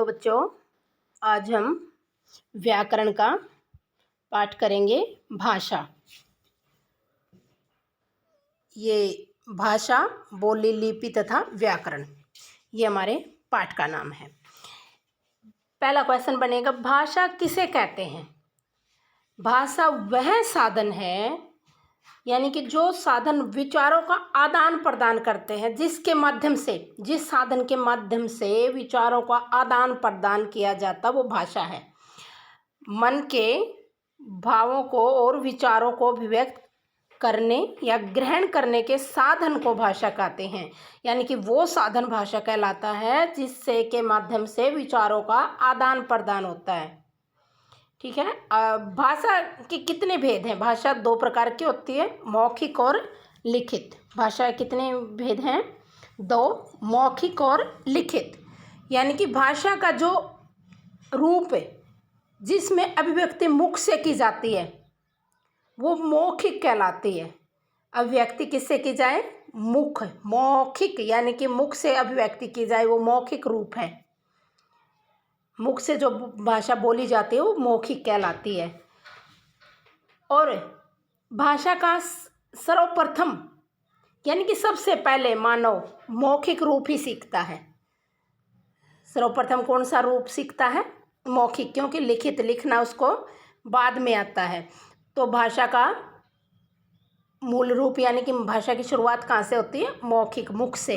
Hello बच्चों, आज हम व्याकरण का पाठ करेंगे। भाषा, ये भाषा, बोली, लिपि तथा व्याकरण, ये हमारे पाठ का नाम है। पहला क्वेश्चन बनेगा, भाषा किसे कहते हैं? भाषा वह साधन है, यानी कि जो साधन विचारों का आदान प्रदान करते हैं, जिसके माध्यम से, जिस साधन के माध्यम से विचारों का आदान प्रदान किया जाता, वो भाषा है। मन के भावों को और विचारों को अभिव्यक्त करने या ग्रहण करने के साधन को भाषा कहते हैं। यानी कि वो साधन भाषा कहलाता है जिससे के माध्यम से विचारों का आदान प्रदान होता है। ठीक है। भाषा के कितने भेद हैं? भाषा दो प्रकार की होती है, मौखिक और लिखित। भाषा कितने भेद हैं? दो, मौखिक और लिखित। यानी कि भाषा का जो रूप है जिसमें अभिव्यक्ति मुख से की जाती है वो मौखिक कहलाती है। अभिव्यक्ति किससे की जाए? मुख, मौखिक, यानी कि मुख से अभिव्यक्ति की जाए वो मौखिक रूप है। मुख से जो भाषा बोली जाती है वो मौखिक कहलाती है। और भाषा का सर्वप्रथम, यानी कि सबसे पहले मानव मौखिक रूप ही सीखता है। सर्वप्रथम कौन सा रूप सीखता है? मौखिक, क्योंकि लिखित, लिखना उसको बाद में आता है। तो भाषा का मूल रूप, यानी कि भाषा की शुरुआत कहाँ से होती है? मौखिक, मुख से।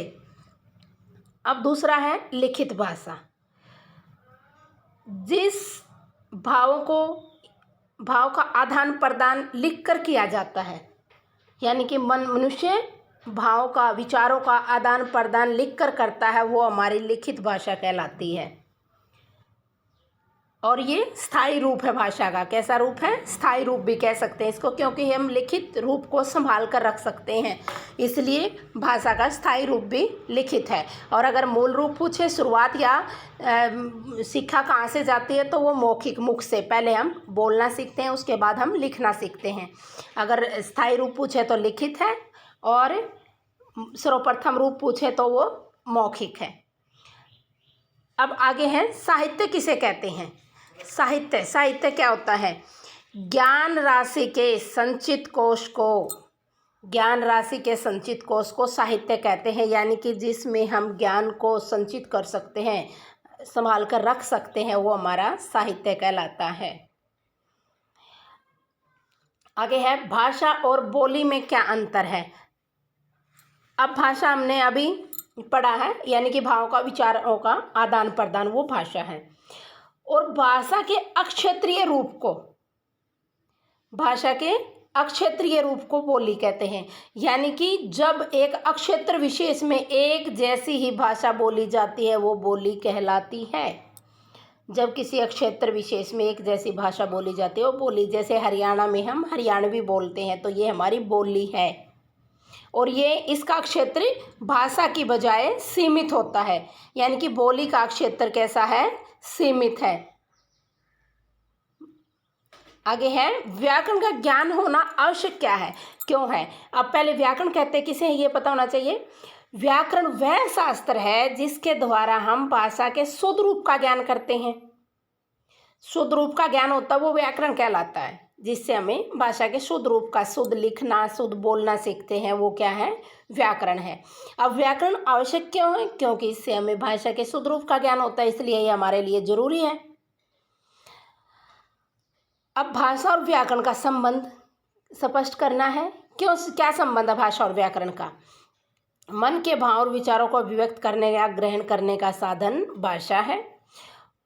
अब दूसरा है लिखित भाषा। जिस भाव का आदान प्रदान लिख कर किया जाता है, यानी कि मनुष्य भाव का, विचारों का आदान प्रदान लिख कर करता है, वो हमारी लिखित भाषा कहलाती है। और ये स्थायी रूप है भाषा का। कैसा रूप है? स्थायी रूप भी कह सकते हैं इसको, क्योंकि हम लिखित रूप को संभाल कर रख सकते हैं, इसलिए भाषा का स्थायी रूप भी लिखित है। और अगर मूल रूप पूछे, शुरुआत या शिक्षा कहाँ से जाती है, तो वो मौखिक, मुख से। पहले हम बोलना सीखते हैं, उसके बाद हम लिखना सीखते हैं। अगर स्थायी रूप पूछे तो लिखित है, और सर्वप्रथम रूप पूछे तो वो मौखिक है। अब आगे है, साहित्य किसे कहते हैं? साहित्य, साहित्य क्या होता है? ज्ञान राशि के संचित कोश को, ज्ञान राशि के संचित कोश को साहित्य कहते हैं। यानी कि जिसमें हम ज्ञान को संचित कर सकते हैं, संभाल कर रख सकते हैं, वो हमारा साहित्य कहलाता है। आगे है, भाषा और बोली में क्या अंतर है? अब भाषा हमने अभी पढ़ा है, यानी कि भावों का, विचारों का आदान प्रदान, वो भाषा है। और भाषा के अक्षेत्रीय रूप को, भाषा के अक्षेत्रीय रूप को बोली कहते हैं। यानी कि जब एक अक्षेत्र विशेष में एक जैसी ही भाषा बोली जाती है, वो बोली कहलाती है। जब किसी अक्षेत्र विशेष में एक जैसी भाषा बोली जाती है वो बोली। जैसे हरियाणा में हम हरियाणवी बोलते हैं, तो ये हमारी बोली है। और ये, इसका क्षेत्र भाषा की बजाय सीमित होता है, यानी कि बोली का क्षेत्र कैसा है? सीमित है। आगे है, व्याकरण का ज्ञान होना आवश्यक क्या है, क्यों है? अब पहले व्याकरण कहते हैं किसे, ये पता होना चाहिए। व्याकरण वह शास्त्र है जिसके द्वारा हम भाषा के शुद्ध रूप का ज्ञान करते हैं। शुद्ध रूप का ज्ञान होता है वो व्याकरण कहलाता है, जिससे हमें भाषा के शुद्ध रूप का, शुद्ध लिखना, शुद्ध बोलना सीखते हैं, वो क्या है? व्याकरण है। अब व्याकरण आवश्यक क्यों है? क्योंकि इससे हमें भाषा के शुद्ध रूप का ज्ञान होता है, इसलिए ये हमारे लिए जरूरी है। अब भाषा और व्याकरण का संबंध स्पष्ट करना है। क्यों, क्या संबंध है भाषा और व्याकरण का? मन के भाव और विचारों को अभिव्यक्त करने या ग्रहण करने का साधन भाषा है,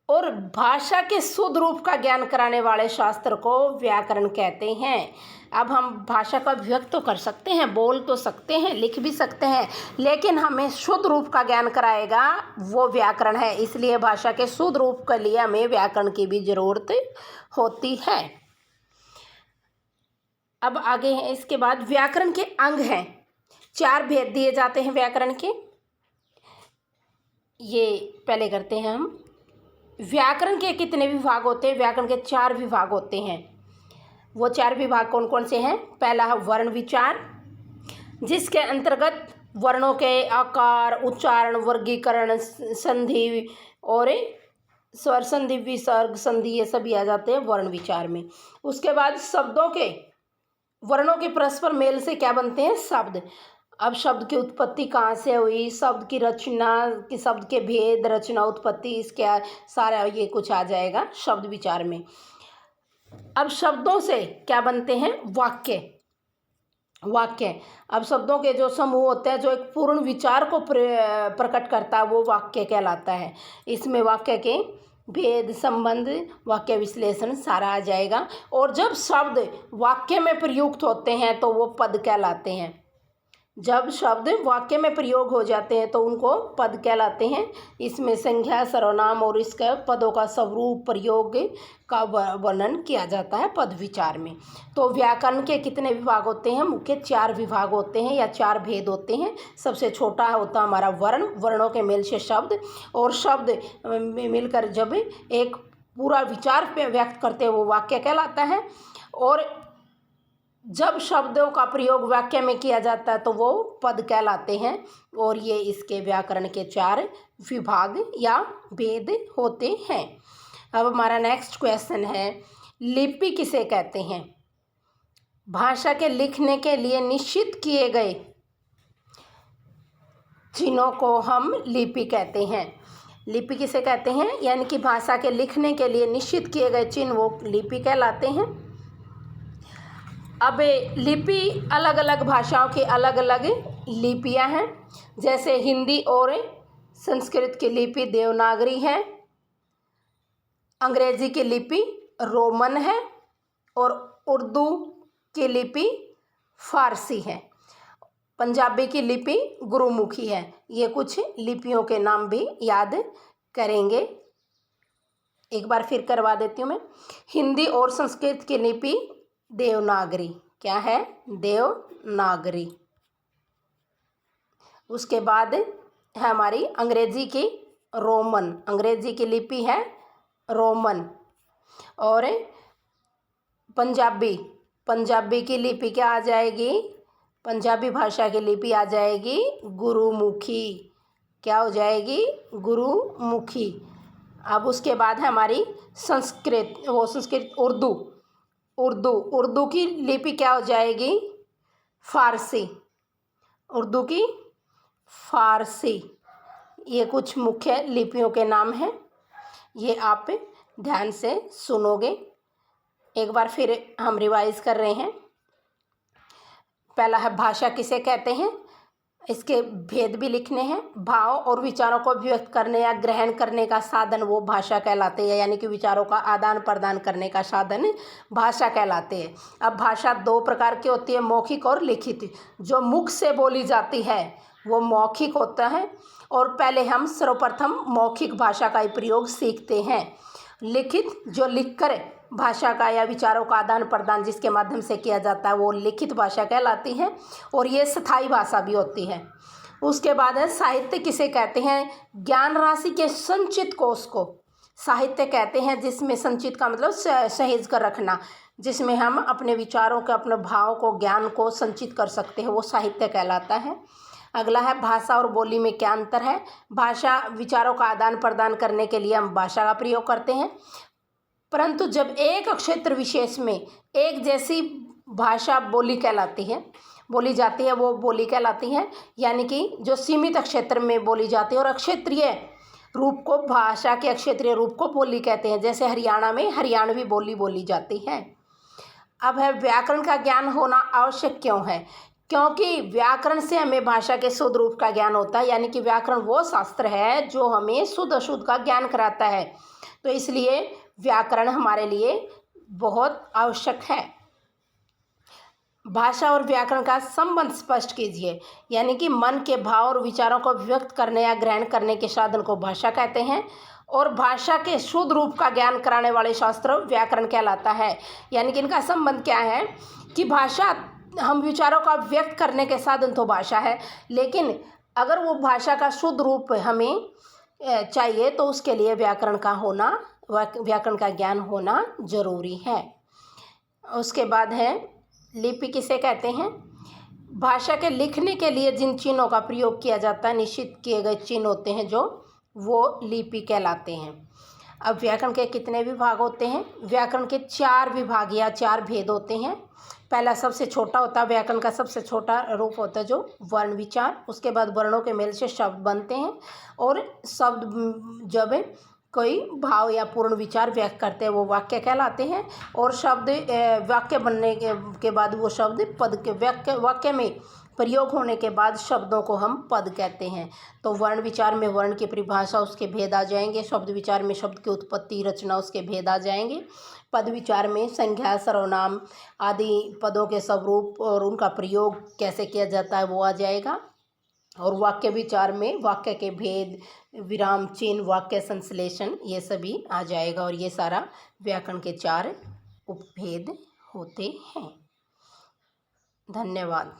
और भाषा के शुद्ध रूप का ज्ञान कराने वाले शास्त्र को व्याकरण कहते हैं। अब हम भाषा का अभिव्यक्त तो कर सकते हैं, बोल तो सकते हैं, लिख भी सकते हैं, लेकिन हमें शुद्ध रूप का ज्ञान कराएगा वो व्याकरण है। इसलिए भाषा के शुद्ध रूप के लिए हमें व्याकरण की भी जरूरत होती है। अब आगे है, इसके बाद व्याकरण के अंग हैं। 4 भेद दिए जाते हैं व्याकरण के। ये पहले करते हैं हम। व्याकरण के कितने विभाग होते हैं? व्याकरण के 4 विभाग होते हैं। वो 4 विभाग कौन कौन से हैं? पहला है वर्ण विचार, जिसके अंतर्गत वर्णों के आकार, उच्चारण, वर्गीकरण, संधि और स्वर संधि, विसर्ग संधि, ये सभी आ जाते हैं वर्ण विचार में। उसके बाद शब्दों के वर्णों के परस्पर मेल से क्या बनते हैं? शब्द। अब शब्द की उत्पत्ति कहाँ से हुई, शब्द की रचना, कि शब्द के भेद, रचना, उत्पत्ति, इसके सारा ये कुछ आ जाएगा शब्द विचार में। अब शब्दों से क्या बनते हैं? वाक्य। वाक्य, अब शब्दों के जो समूह होते हैं जो एक पूर्ण विचार को प्रकट करता है वो वाक्य कहलाता है। इसमें वाक्य के भेद, संबंध, वाक्य विश्लेषण सारा आ जाएगा। और जब शब्द वाक्य में प्रयुक्त होते हैं तो वो पद कहलाते हैं। जब शब्द वाक्य में प्रयोग हो जाते हैं तो उनको पद कहलाते हैं। इसमें संज्ञा, सर्वनाम और इसके पदों का स्वरूप, प्रयोग का वर्णन किया जाता है पद विचार में। तो व्याकरण के कितने विभाग होते हैं? मुख्य 4 विभाग होते हैं या 4 भेद होते हैं। सबसे छोटा होता है हमारा वर्ण, वर्णों के मेल से शब्द, और शब्द मिलकर जब एक पूरा विचार पे व्यक्त करते हैं वो वाक्य कहलाता है। और जब शब्दों का प्रयोग वाक्य में किया जाता है तो वो पद कहलाते हैं। और ये इसके व्याकरण के 4 विभाग या भेद होते हैं। अब हमारा नेक्स्ट क्वेश्चन है, लिपि किसे कहते हैं? भाषा के लिखने के लिए निश्चित किए गए चिन्हों को हम लिपि कहते हैं। लिपि किसे कहते हैं? यानी कि भाषा के लिखने के लिए निश्चित किए गए चिन्ह वो लिपि कहलाते हैं। अब लिपि अलग अलग भाषाओं की अलग अलग लिपियां हैं। जैसे हिंदी और संस्कृत की लिपि देवनागरी है, अंग्रेजी की लिपि रोमन है और उर्दू की लिपि फारसी है, पंजाबी की लिपि गुरुमुखी है। ये कुछ लिपियों के नाम भी याद करेंगे। एक बार फिर करवा देती हूँ मैं। हिंदी और संस्कृत की लिपि देवनागरी, क्या है? देवनागरी। उसके बाद है हमारी अंग्रेजी की रोमन, अंग्रेजी की लिपि है रोमन। और पंजाबी, पंजाबी की लिपि क्या आ जाएगी? पंजाबी भाषा की लिपि आ जाएगी गुरुमुखी। क्या हो जाएगी? गुरुमुखी। अब उसके बाद है हमारी संस्कृत उर्दू, उर्दू की लिपि क्या हो जाएगी? फारसी, उर्दू की फारसी। ये कुछ मुख्य लिपियों के नाम हैं, ये आप ध्यान से सुनोगे। एक बार फिर हम रिवाइज कर रहे हैं। पहला है भाषा किसे कहते हैं, इसके भेद भी लिखने हैं। भाव और विचारों को अभिव्यक्त करने या ग्रहण करने का साधन वो भाषा कहलाते हैं, यानी कि विचारों का आदान प्रदान करने का साधन भाषा कहलाते हैं। अब भाषा 2 प्रकार की होती है, मौखिक और लिखित। जो मुख से बोली जाती है वो मौखिक होता है, और पहले हम सर्वप्रथम मौखिक भाषा का ही प्रयोग सीखते हैं। लिखित, जो लिखकर भाषा का या विचारों का आदान प्रदान जिसके माध्यम से किया जाता है वो लिखित भाषा कहलाती है, और ये स्थायी भाषा भी होती है। उसके बाद है साहित्य किसे कहते हैं? ज्ञान राशि के संचित कोष को साहित्य कहते हैं, जिसमें संचित का मतलब सहेज कर रखना, जिसमें हम अपने विचारों के, अपने भाव को, ज्ञान को संचित कर सकते हैं, वो साहित्य कहलाता है। अगला है भाषा और बोली में क्या अंतर है? भाषा विचारों का आदान प्रदान करने के लिए हम भाषा का प्रयोग करते हैं, परंतु जब एक क्षेत्र विशेष में एक जैसी भाषा बोली कहलाती है, बोली जाती है, वो बोली कहलाती है। यानी कि जो सीमित क्षेत्र में बोली जाती है, और अक्षेत्रीय रूप को, भाषा के अक्षेत्रीय रूप को बोली कहते हैं। जैसे हरियाणा में हरियाणवी बोली बोली जाती है। अब है व्याकरण का ज्ञान होना आवश्यक क्यों है? क्योंकि व्याकरण से हमें भाषा के शुद्ध रूप का ज्ञान होता है, यानी कि व्याकरण वो शास्त्र है जो हमें शुद्ध अशुद्ध का ज्ञान कराता है। तो इसलिए व्याकरण हमारे लिए बहुत आवश्यक है। भाषा और व्याकरण का संबंध स्पष्ट कीजिए। यानी कि मन के भाव और विचारों को व्यक्त करने या ग्रहण करने के साधन को भाषा कहते हैं, और भाषा के शुद्ध रूप का ज्ञान कराने वाले शास्त्र व्याकरण कहलाता है। यानी कि इनका संबंध क्या है कि भाषा, हम विचारों का व्यक्त करने के साधन तो भाषा है, लेकिन अगर वो भाषा का शुद्ध रूप हमें चाहिए तो उसके लिए व्याकरण का होना, व्याकरण का ज्ञान होना जरूरी है। उसके बाद है लिपि किसे कहते हैं? भाषा के लिखने के लिए जिन चिन्हों का प्रयोग किया जाता है, निश्चित किए गए चिन्ह होते हैं जो, वो लिपि कहलाते हैं। अब व्याकरण के कितने विभाग होते हैं? व्याकरण के 4 विभाग या 4 भेद होते हैं। पहला सबसे छोटा होता है, व्याकरण का सबसे छोटा रूप होता है जो वर्ण विचार। उसके बाद वर्णों के मेल से शब्द बनते हैं, और शब्द जब कोई भाव या पूर्ण विचार व्यक्त करते हैं वो वाक्य कहलाते हैं। और शब्द वाक्य बनने के बाद वो शब्द पद के वाक्य में प्रयोग होने के बाद शब्दों को हम पद कहते हैं। तो वर्ण विचार में वर्ण की परिभाषा, उसके भेद आ जाएंगे। शब्द विचार में शब्द की उत्पत्ति, रचना, उसके भेद आ जाएंगे। पद विचार में संज्ञा, सर्वनाम आदि पदों के स्वरूप और उनका प्रयोग कैसे किया जाता है वो आ जाएगा। और वाक्य विचार में वाक्य के भेद, विराम चिन्ह, वाक्य संश्लेषण, ये सभी आ जाएगा। और ये सारा व्याकरण के 4 उपभेद होते हैं। धन्यवाद।